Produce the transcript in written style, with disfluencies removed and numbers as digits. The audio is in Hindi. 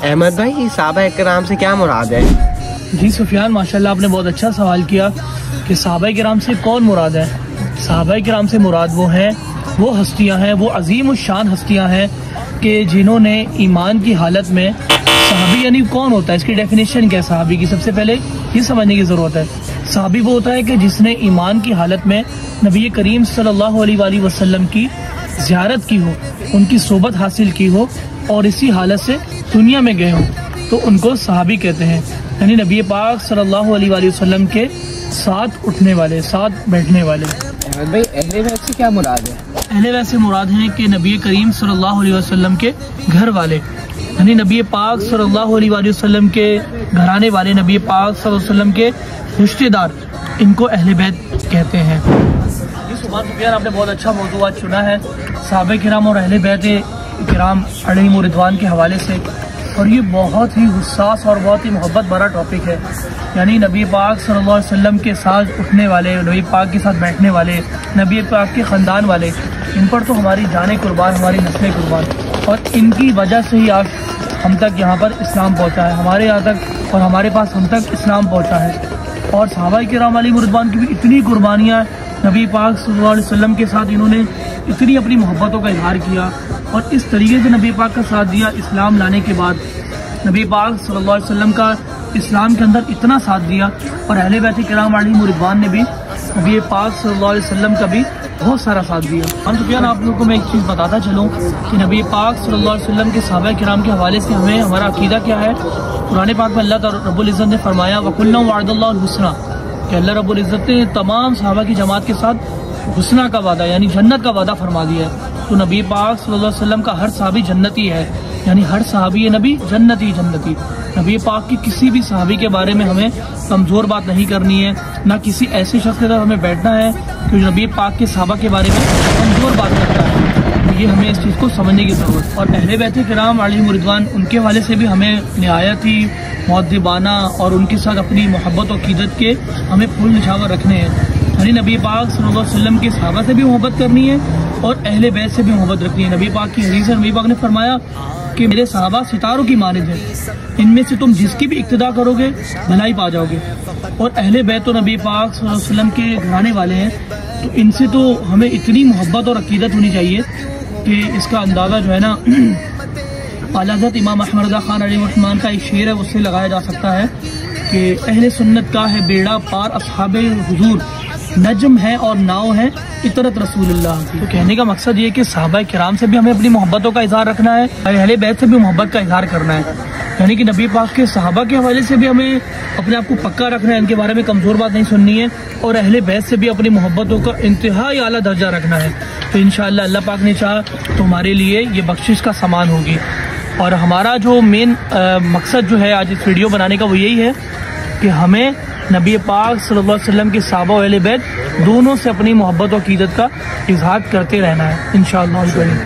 अहमद भाई, सहाबा किराम से क्या मुराद है? जी सुफियान, माशाल्लाह आपने बहुत अच्छा सवाल किया कि सहाबा किराम से कौन मुराद है। सहाबा किराम से मुराद वो हस्तियां हैं, वो अजीम उस शान हस्तियां हैं कि जिन्होंने ईमान की हालत में, सहाबी यानी कौन होता है, इसकी डेफिनेशन क्या है सहाबी की, सबसे पहले ये समझने की ज़रूरत है। सहाबी वो होता है कि जिसने ईमान की हालत में नबी करीम सल्लल्लाहु अलैहि वसल्लम की ज़ियारत की हो, उनकी सोबत हासिल की हो और इसी हालत से दुनिया में गए हो, तो उनको सहाबी कहते हैं। यानी नबी पाक सल्लल्लाहु अलैहि वसल्लम के साथ उठने वाले, साथ बैठने वाले। अहमद भाई, अहले बैत से क्या मुराद है? अहले बैत से मुराद है कि नबी करीम सल्लल्लाहु अलैहि वसल्लम के घर वाले, यानी नबी पाक सल्लल्लाहु अलैहि वसल्लम के घराने वाले, नबी पाक सल्लल्लाहु अलैहि वसल्लम के रिश्तेदार, इनको अहले बैत कहते हैं। सुफियान, आपने बहुत अच्छा मौजूद आज चुना है, सहाबा किराम और अहले बैत किराम अलैहिम रिदवान के हवाले से, और ये बहुत ही हुस्सास और बहुत ही मोहब्बत भरा टॉपिक है। यानी नबी पाक सल्लल्लाहु अलैहि वसल्लम के साथ उठने वाले, नबी पाक के साथ बैठने वाले, नबी पाक के ख़ानदान वाले, इन पर तो हमारी जानें कुर्बान, हमारी नस्लें कुर्बान, और इनकी वजह से ही आज हम तक यहाँ पर इस्लाम पहुँचा है, हमारे यहाँ तक और हमारे पास हम तक इस्लाम पहुँचा है। और सहाबा किराम अलैहिम रिदवान की भी इतनी कुर्बानियाँ, नबी पाक सल्लल्लाहु अलैहि वसल्लम के साथ इन्होंने इतनी अपनी मोहब्बतों का इजहार किया और इस तरीके से नबी पाक का साथ दिया। इस्लाम लाने के बाद नबी पाक सल्लल्लाहु अलैहि वसल्लम का इस्लाम के अंदर इतना साथ दिया, और अहले बैत किराम अलैहिम रिदवान ने भी नबी पाक सल्लल्लाहु अलैहि वसल्लम का भी बहुत सारा साथ दिया। हम सुफियान, आप लोगों को मैं एक चीज़ बताता चलूँ कि नबी पाक सल्लल्लाहु अलैहि वसल्लम के सहाबा किराम के हवाले से हमें हमारा अकीदा क्या है। कुरान पाक में अल्लाह ताला रब्बुल इज़्ज़त ने फरमाया वकुल्लु वअदल्लाहुल हुस्ना, कि अल्लाह रब्बुल इज़्ज़त ने तमाम सहाबा की जमात के साथ हुस्ना का वादा यानी जन्नत का वादा फरमा दिया है। तो नबी पाक सल्लल्लाहु अलैहि वसल्लम का हर सहाबी जन्नती है, यानी हर सहाबी नबी जन्नती जन्नती। नबी पाक की किसी भी सहाबी के बारे में हमें कमज़ोर बात नहीं करनी है, ना किसी ऐसे शख्स के साथ हमें बैठना है कि नबी पाक के सहाबा के बारे में कमज़ोर बात करता है। ये हमें इस चीज़ को समझने की ज़रूरत। और अहले बैत किराम अलैहिम रिदवान, उनके वाले से भी हमें निहायत ही मुअद्दिबाना और उनके साथ अपनी मोहब्बत और क़ीदत के हमें फूल निछावर रखने हैं। यानी नबी पाक सल्लल्लाहु अलैहि वसल्लम के सहाबा से भी मोहब्बत करनी है और अहले बैत से भी मोहब्बत रखनी है। नबी पाक की हदीस है, नबी पाक ने फरमाया कि मेरे सहाबा सितारों की मानिंद है, इनमें से तुम जिसकी भी इक्तिदा करोगे भलाई पा जाओगे। और अहले बैत तो नबी पाक सल्लल्लाहु अलैहि वसल्लम के घराने वाले हैं, तो इनसे तो हमें इतनी मोहब्बत और अकीदत होनी चाहिए कि इसका अंदाज़ा जो है ना आला हज़रत इमाम अहमद रज़ा खान अलैहिर्रहमान का एक शेर है, उससे लगाया जा सकता है कि अहले सुन्नत का है बेड़ा पार, अस्हाबे हुजूर नजम है और नाव है इतरत रसूलुल्लाह की। तो कहने का मकसद ये कि सहाबा किराम से भी हमें अपनी मोहब्बतों का इजहार रखना है, अहले बैत से भी मोहब्बत का इजहार करना है। यानी कि नबी पाक के सहाबा के हवाले से भी हमें अपने आप को पक्का रखना है, इनके बारे में कमज़ोर बात नहीं सुननी है, और अहले बैत से भी अपनी मोहब्बतों का इंतहाई आला दर्जा रखना है। तो इंशाअल्लाह अल्लाह पाक ने चाहा तो हमारे लिए ये बख्शिश का सामान होगी। और हमारा जो मेन मकसद जो है आज इस वीडियो बनाने का वो यही है कि हमें नबी पाक सल्लल्लाहु अलैहि वसल्लम के सहाबा और अहले बैत दोनों से अपनी मोहब्बत और क़ीदत का इजहार करते रहना है इंशाअल्लाह।